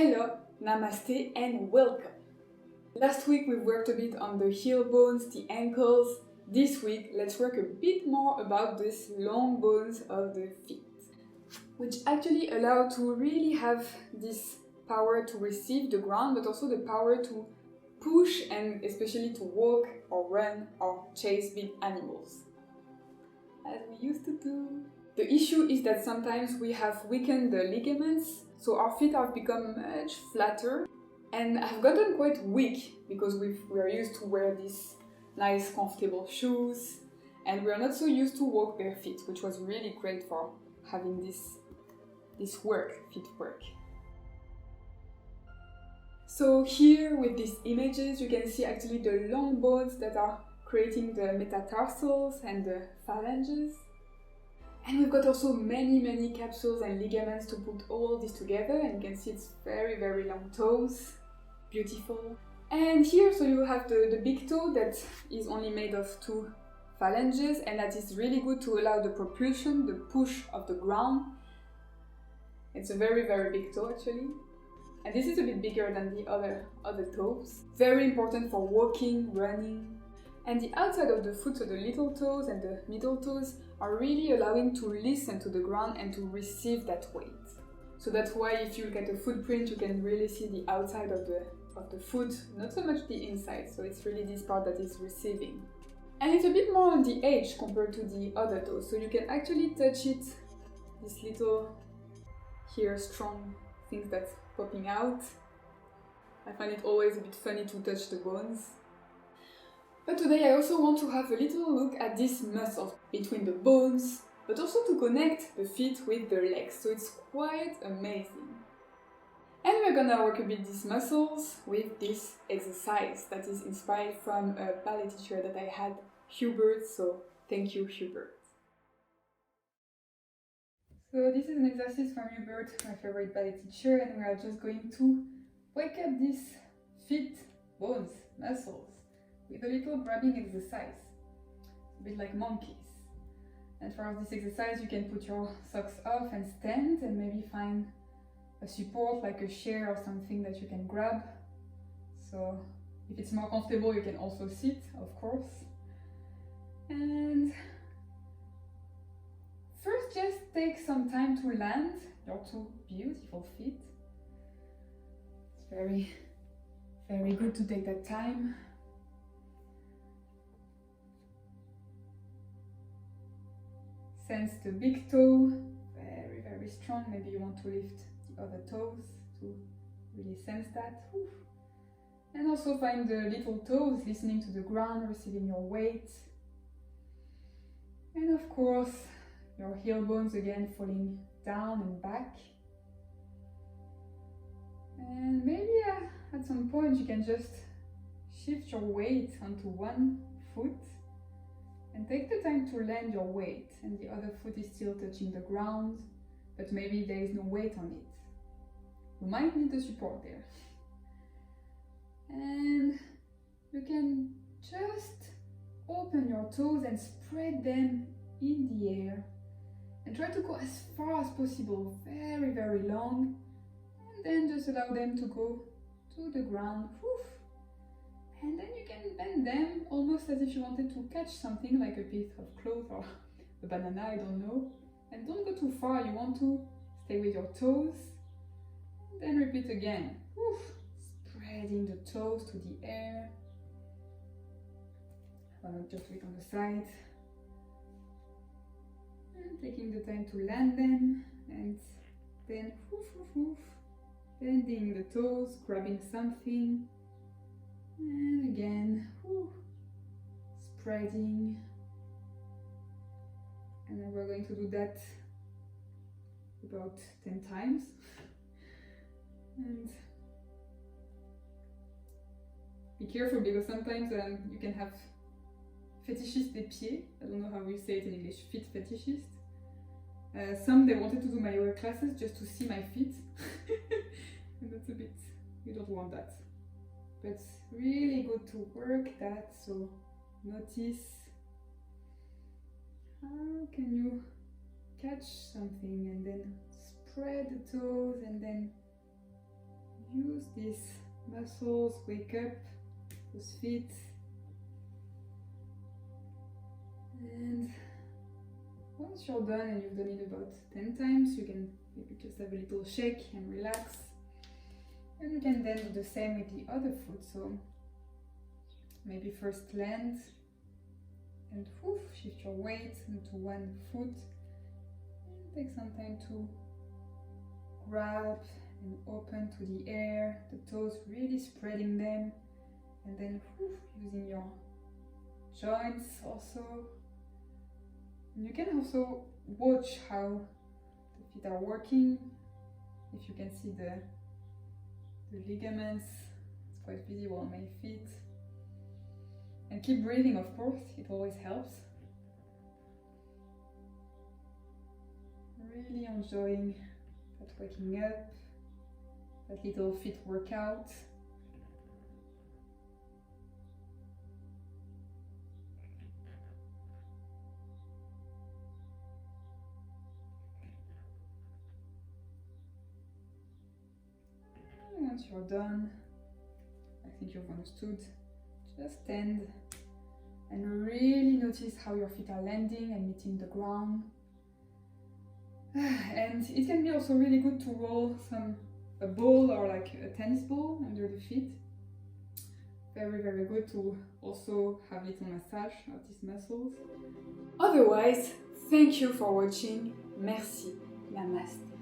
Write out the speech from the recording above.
Hello, Namaste and welcome! Last week we worked a bit on the heel bones, the ankles. This week let's work a bit more about these long bones of the feet, which actually allow to really have this power to receive the ground, but also the power to push and especially to walk or run or chase big animals, as we used to do. The issue is that sometimes we have weakened the ligaments, so our feet have become much flatter and have gotten quite weak because we are used to wear these nice comfortable shoes and we are not so used to walk bare feet, which was really great for having this feet work. So here with these images you can see actually the long bones that are creating the metatarsals and the phalanges. And we've got also many capsules and ligaments to put all this together, and you can see it's very long toes. Beautiful. And here, so you have the big toe that is only made of 2 phalanges, and that is really good to allow the propulsion, the push of the ground. It's a very big toe actually. And this is a bit bigger than the other toes. Very important for walking, running. And the outside of the foot, so the little toes and the middle toes, are really allowing to listen to the ground and to receive that weight. So that's why if you look at the footprint, you can really see the outside of the foot, not so much the inside. So it's really this part that is receiving. And it's a bit more on the edge compared to the other toes. So you can actually touch it, this little, here, strong things that's popping out. I find it always a bit funny to touch the bones. But today I also want to have a little look at these muscles between the bones, but also to connect the feet with the legs, so it's quite amazing. And we're gonna work a bit these muscles with this exercise that is inspired from a ballet teacher that I had, Hubert, so thank you, Hubert. So this is an exercise from Hubert, my favorite ballet teacher, and we are just going to wake up these feet, bones, muscles, with a little grabbing exercise, a bit like monkeys. And for this exercise you can put your socks off and stand and maybe find a support like a chair or something that you can grab. So if it's more comfortable you can also sit, of course. And first just take some time to land your 2 beautiful feet. It's very good to take that time. Sense the big toe, very strong. Maybe you want to lift the other toes to really sense that. And also find the little toes, listening to the ground, receiving your weight. And of course, your heel bones again falling down and back. And maybe at some point you can just shift your weight onto one foot. And take the time to land your weight, and the other foot is still touching the ground, but maybe there is no weight on it. You might need the support there. And you can just open your toes and spread them in the air. And try to go as far as possible, very long. And then just allow them to go to the ground. And then you can bend them almost as if you wanted to catch something like a piece of cloth or a banana, I don't know. And don't go too far, you want to stay with your toes. And then repeat again. Spreading the toes to the air. Why not just do it on the side. And taking the time to land them. And then bending the toes, grabbing something. And again, spreading. And then we're going to do that about 10 times. And be careful because sometimes you can have fétichistes des pieds. I don't know how we say it in English, feet fetishist. Some they wanted to do my yoga classes just to see my feet. And that's a bit, you don't want that. But it's really good to work that, so notice how can you catch something and then spread the toes and then use these muscles, wake up those feet. And once you're done, and you've done it about 10 times, you can maybe just have a little shake and relax. And you can then do the same with the other foot. So maybe first land and shift your weight into one foot. And take some time to grab and open to the air, the toes really spreading them, and then using your joints also. And you can also watch how the feet are working. If you can see the ligaments, it's quite visible on my feet. And keep breathing, of course, it always helps. Really enjoying that waking up, that little feet workout. And once you're done, I think you've understood, just stand and really notice how your feet are landing and meeting the ground. And it can be also really good to roll a ball or like a tennis ball under the feet. Very, very good to also have a little massage of these muscles. Otherwise, thank you for watching. Merci. Namaste.